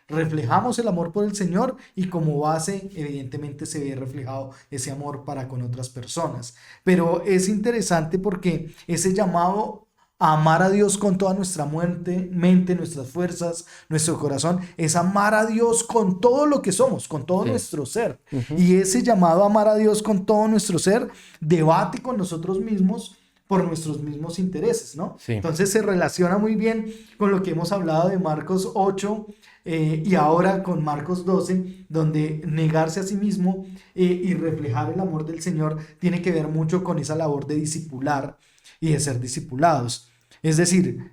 Reflejamos el amor por el Señor y como base, evidentemente, se ve reflejado ese amor para con otras personas. Pero es interesante porque ese llamado a amar a Dios con toda nuestra mente, nuestras fuerzas, nuestro corazón, es amar a Dios con todo lo que somos, con todo nuestro ser. Y ese llamado a amar a Dios con todo nuestro ser debate con nosotros mismos por nuestros mismos intereses, ¿no? Sí. Entonces se relaciona muy bien con lo que hemos hablado de Marcos 8 y ahora con Marcos 12, donde negarse a sí mismo y reflejar el amor del Señor tiene que ver mucho con esa labor de discipular y de ser discipulados. Es decir,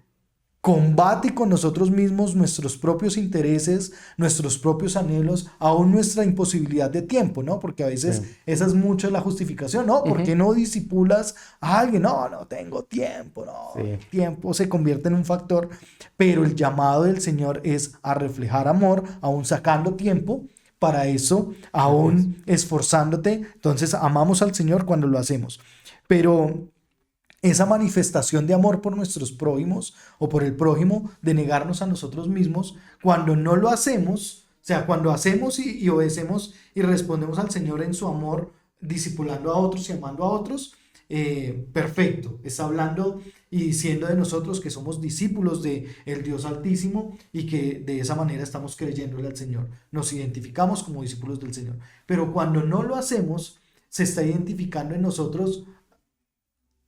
combate con nosotros mismos nuestros propios intereses, nuestros propios anhelos, aún nuestra imposibilidad de tiempo, ¿no? Porque a veces esa es mucho la justificación, ¿no? ¿Por qué no discipulas a alguien? No tengo tiempo, no. El tiempo se convierte en un factor, pero el llamado del Señor es a reflejar amor, aún sacando tiempo para eso, aún esforzándote. Entonces amamos al Señor cuando lo hacemos, pero esa manifestación de amor por nuestros prójimos o por el prójimo, de negarnos a nosotros mismos, cuando no lo hacemos, o sea, cuando hacemos y obedecemos y respondemos al Señor en su amor, discipulando a otros y amando a otros, perfecto. Está hablando y diciendo de nosotros que somos discípulos de el Dios Altísimo y que de esa manera estamos creyéndole al Señor. Nos identificamos como discípulos del Señor. Pero cuando no lo hacemos, se está identificando en nosotros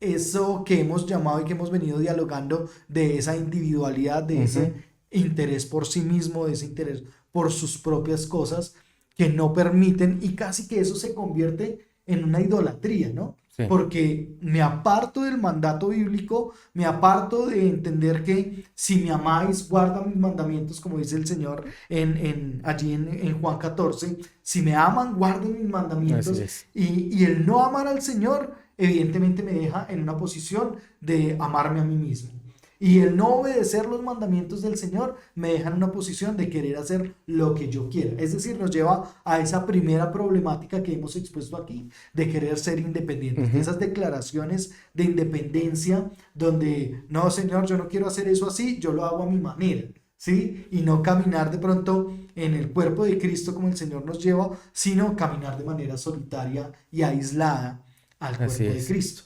eso que hemos llamado y que hemos venido dialogando, de esa individualidad, de ese interés por sí mismo, de ese interés por sus propias cosas, que no permiten, y casi que eso se convierte en una idolatría, ¿no? Sí. Porque me aparto del mandato bíblico, me aparto de entender que si me amáis, guarda mis mandamientos, como dice el Señor allí en Juan 14, si me aman, guarden mis mandamientos, y el no amar al Señor evidentemente me deja en una posición de amarme a mí mismo. Y el no obedecer los mandamientos del Señor me deja en una posición de querer hacer lo que yo quiera. Es decir, nos lleva a esa primera problemática que hemos expuesto aquí, de querer ser independientes. De esas declaraciones de independencia donde, no, Señor, yo no quiero hacer eso así, yo lo hago a mi manera, ¿sí? Y no caminar de pronto en el cuerpo de Cristo como el Señor nos lleva, sino caminar de manera solitaria y aislada al cuerpo de Cristo.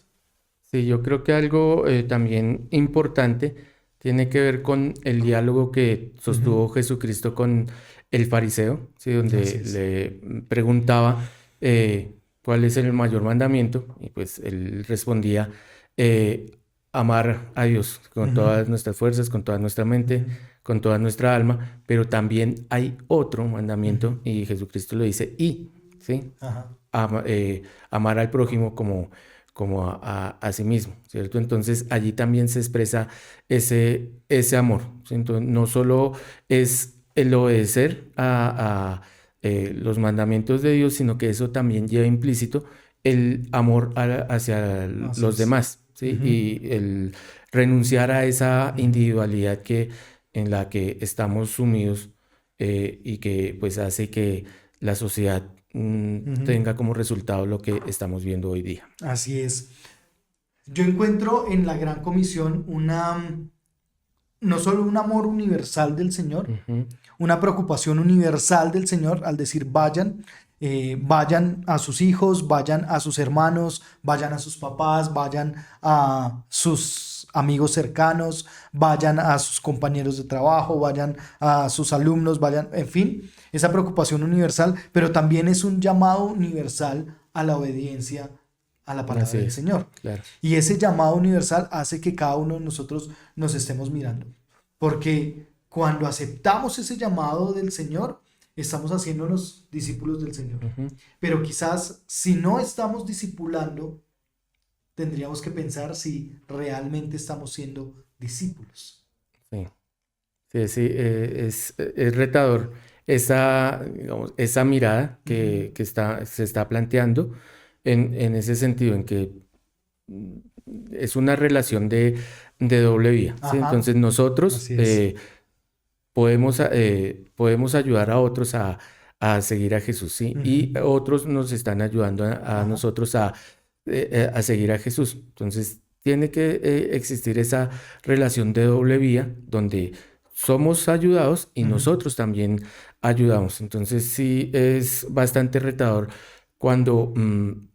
Sí, yo creo que algo también importante tiene que ver con el diálogo que sostuvo Jesucristo con el fariseo, ¿sí? Donde le preguntaba cuál es el mayor mandamiento, y pues él respondía, amar a Dios con todas nuestras fuerzas, con toda nuestra mente, con toda nuestra alma, pero también hay otro mandamiento, y Jesucristo lo dice, ¿sí? Amar al prójimo como a sí mismo, ¿cierto? Entonces allí también se expresa ese amor, ¿sí? Entonces, no solo es el obedecer a los mandamientos de Dios, sino que eso también lleva implícito el amor hacia los demás, ¿sí? Y el renunciar a esa individualidad en la que estamos sumidos, y que pues hace que la sociedad tenga como resultado lo que estamos viendo hoy día. Así es. Yo encuentro en la Gran Comisión no solo un amor universal del Señor, una preocupación universal del Señor al decir vayan a sus hijos, vayan a sus hermanos, vayan a sus papás, vayan a sus amigos cercanos, vayan a sus compañeros de trabajo, vayan a sus alumnos, vayan, en fin, esa preocupación universal, pero también es un llamado universal a la obediencia a la palabra del Señor. Claro. Y ese llamado universal hace que cada uno de nosotros nos estemos mirando, porque cuando aceptamos ese llamado del Señor, estamos haciéndonos discípulos del Señor. Ujú. Pero quizás si no estamos discipulando, tendríamos que pensar si realmente estamos siendo discípulos. Sí, sí, sí, es retador esa, digamos, esa mirada Ujú. se está planteando en ese sentido, en que mm, es una relación de doble vía, ¿sí? Ajá, Entonces nosotros así es. podemos ayudar a otros a seguir a Jesús, ¿sí? Y Ujú. otros nos están ayudando a Ajá. nosotros a seguir a Jesús. Entonces tiene que existir esa relación de doble vía donde somos ayudados y Ujú. nosotros también ayudamos. Entonces sí es bastante retador cuando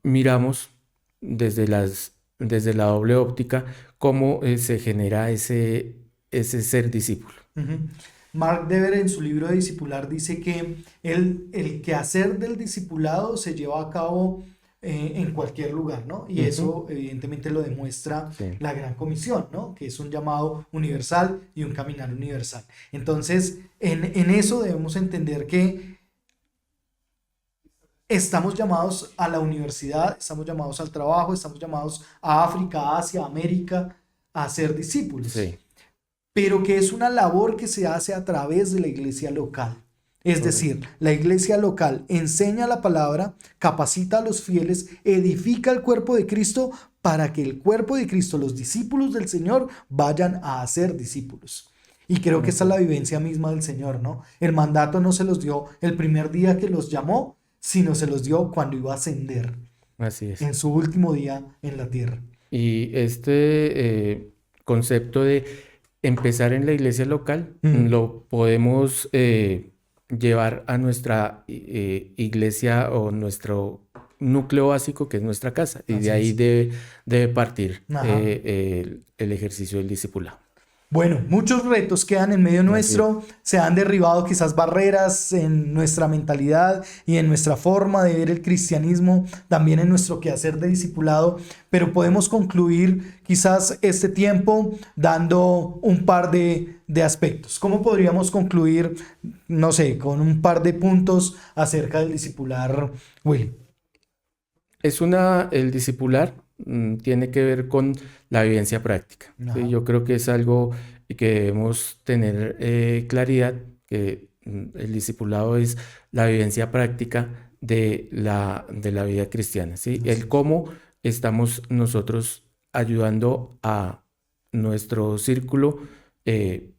miramos desde la doble óptica cómo se genera ese ser discípulo. Ujú. Mark Dever en su libro de Discipular dice que el quehacer del discipulado se lleva a cabo en cualquier lugar, ¿no? Y Ujú. eso evidentemente lo demuestra Sí, la Gran Comisión, ¿no? Que es un llamado universal y un caminar universal. Entonces, en eso debemos entender que estamos llamados a la universidad, estamos llamados al trabajo, estamos llamados a África, Asia, América, a ser discípulos, sí, pero que es una labor que se hace a través de la iglesia local. Es decir, correcto. la iglesia local enseña la palabra, capacita a los fieles, edifica el cuerpo de Cristo para que el cuerpo de Cristo, los discípulos del Señor, vayan a hacer discípulos. Y creo que esta Así es la es. vivencia misma del Señor, ¿no? El mandato no se los dio el primer día que los llamó, sino se los dio cuando iba a ascender, Así es. en su último día en la tierra. Y este concepto de empezar en la iglesia local Mm, lo podemos llevar a nuestra iglesia o nuestro núcleo básico, que es nuestra casa, y de así ahí es. debe partir Ajá. el ejercicio del discipulado. Bueno, muchos retos quedan en medio Así es. nuestro, se han derribado quizás barreras en nuestra mentalidad y en nuestra forma de ver el cristianismo, también en nuestro quehacer de discipulado, pero podemos concluir quizás este tiempo dando un par de aspectos. ¿Cómo podríamos concluir, no sé, con un par de puntos acerca del discipular, Will? El discipular tiene que ver con la vivencia práctica, ¿sí? Ajá, Yo creo que es algo que debemos tener claridad, que el discipulado es la vivencia práctica de la vida cristiana, ¿sí? así El es. cómo estamos nosotros ayudando a nuestro círculo eh,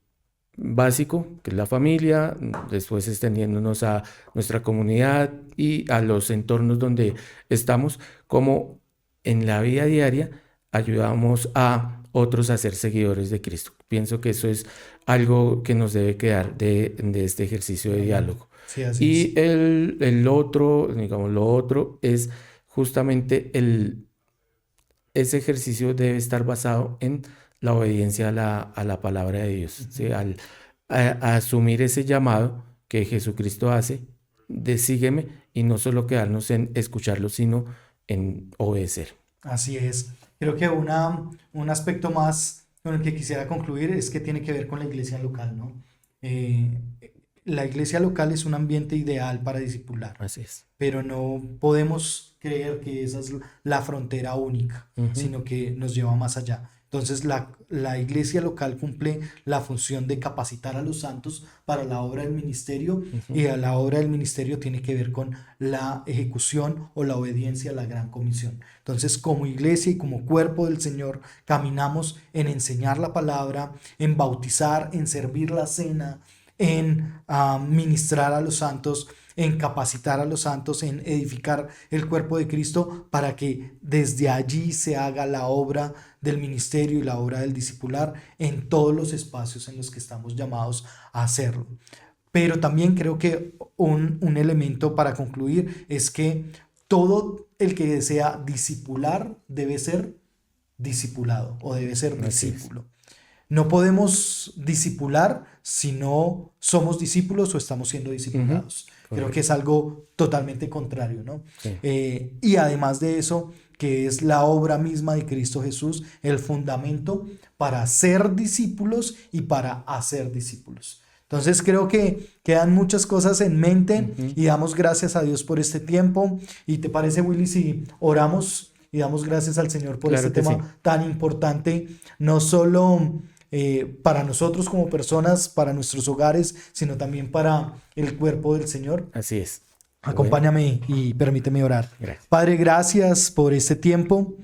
básico, que es la familia, después extendiéndonos a nuestra comunidad y a los entornos donde estamos, como en la vida diaria ayudamos a otros a ser seguidores de Cristo. Pienso que eso es algo que nos debe quedar de este ejercicio de Amén. diálogo. Sí, así es. Y el otro, digamos, lo otro es justamente ese ejercicio debe estar basado en la obediencia a la palabra de Dios, ¿sí? Ujú. A asumir ese llamado que Jesucristo hace de sígueme y no solo quedarnos en escucharlo, sino en obedecer. Así es. Creo que un aspecto más con el que quisiera concluir es que tiene que ver con la iglesia local, ¿no? Eh, la iglesia local es un ambiente ideal para discipular, Así es. pero no podemos creer que esa es la frontera única, Ujú, sino que nos lleva más allá. Entonces, la iglesia local cumple la función de capacitar a los santos para la obra del ministerio, ujú. y a la obra del ministerio tiene que ver con la ejecución o la obediencia a la gran comisión. Entonces, como iglesia y como cuerpo del Señor, caminamos en enseñar la palabra, en bautizar, en servir la cena, en ministrar a los santos, en capacitar a los santos, en edificar el cuerpo de Cristo para que desde allí se haga la obra del ministerio y la obra del discipular en todos los espacios en los que estamos llamados a hacerlo. Pero también creo que un elemento para concluir es que todo el que desea discipular debe ser discipulado o debe ser Así es. discípulo. No podemos discipular si no somos discípulos o estamos siendo Ujú, discipulados. Creo que es correcto. algo totalmente contrario, ¿no? Sí. Y además de eso, que es la obra misma de Cristo Jesús, el fundamento para ser discípulos y para hacer discípulos. Entonces creo que quedan muchas cosas en mente Ujú. y damos gracias a Dios por este tiempo. ¿Y te parece, Willy, si oramos y damos gracias al Señor por este Claro que sí. tema tan importante, no solo para nosotros como personas, para nuestros hogares, sino también para el cuerpo del Señor? Así es. Bueno, Acompáñame y permíteme orar. gracias. Padre, gracias por este tiempo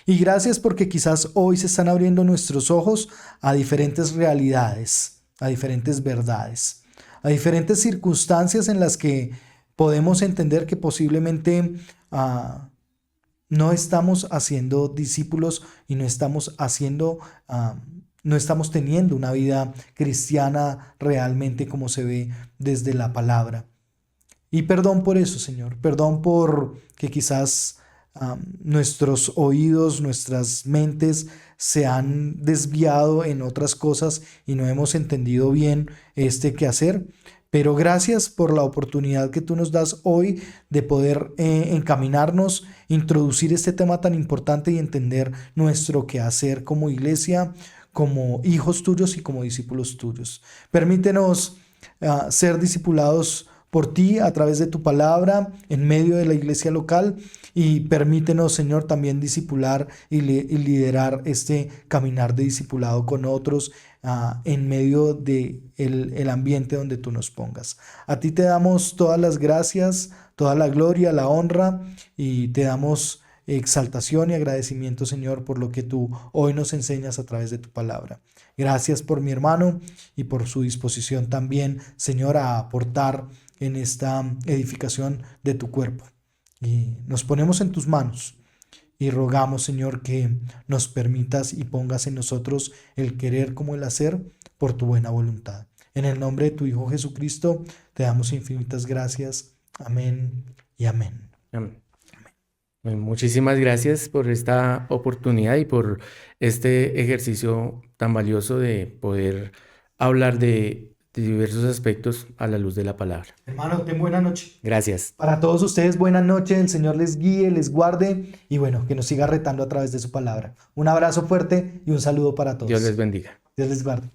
y gracias porque quizás hoy se están abriendo nuestros ojos a diferentes realidades, a diferentes verdades, a diferentes circunstancias en las que podemos entender que posiblemente no estamos haciendo discípulos y no estamos teniendo una vida cristiana realmente como se ve desde la palabra. Y perdón por eso, Señor. Perdón por que quizás nuestros oídos, nuestras mentes se han desviado en otras cosas y no hemos entendido bien este quehacer. Pero gracias por la oportunidad que tú nos das hoy de poder encaminarnos, introducir este tema tan importante y entender nuestro quehacer como iglesia, como hijos tuyos y como discípulos tuyos. Permítenos ser discipulados por ti a través de tu palabra en medio de la iglesia local y permítenos, Señor, también discipular y liderar este caminar de discipulado con otros en medio de el ambiente donde tú nos pongas. A ti te damos todas las gracias, toda la gloria, la honra y te damos exaltación y agradecimiento, Señor, por lo que tú hoy nos enseñas a través de tu palabra. Gracias por mi hermano y por su disposición también, Señor, a aportar en esta edificación de tu cuerpo. Y nos ponemos en tus manos y rogamos, Señor, que nos permitas y pongas en nosotros el querer como el hacer por tu buena voluntad. En el nombre de tu Hijo Jesucristo, te damos infinitas gracias. Amén y amén. Amén. Bueno, muchísimas gracias por esta oportunidad y por este ejercicio tan valioso de poder hablar de diversos aspectos a la luz de la palabra. Hermano, ten buena noche. Gracias. Para todos ustedes, buena noche. El Señor les guíe, les guarde y bueno, que nos siga retando a través de su palabra. Un abrazo fuerte y un saludo para todos. Dios les bendiga. Dios les guarde.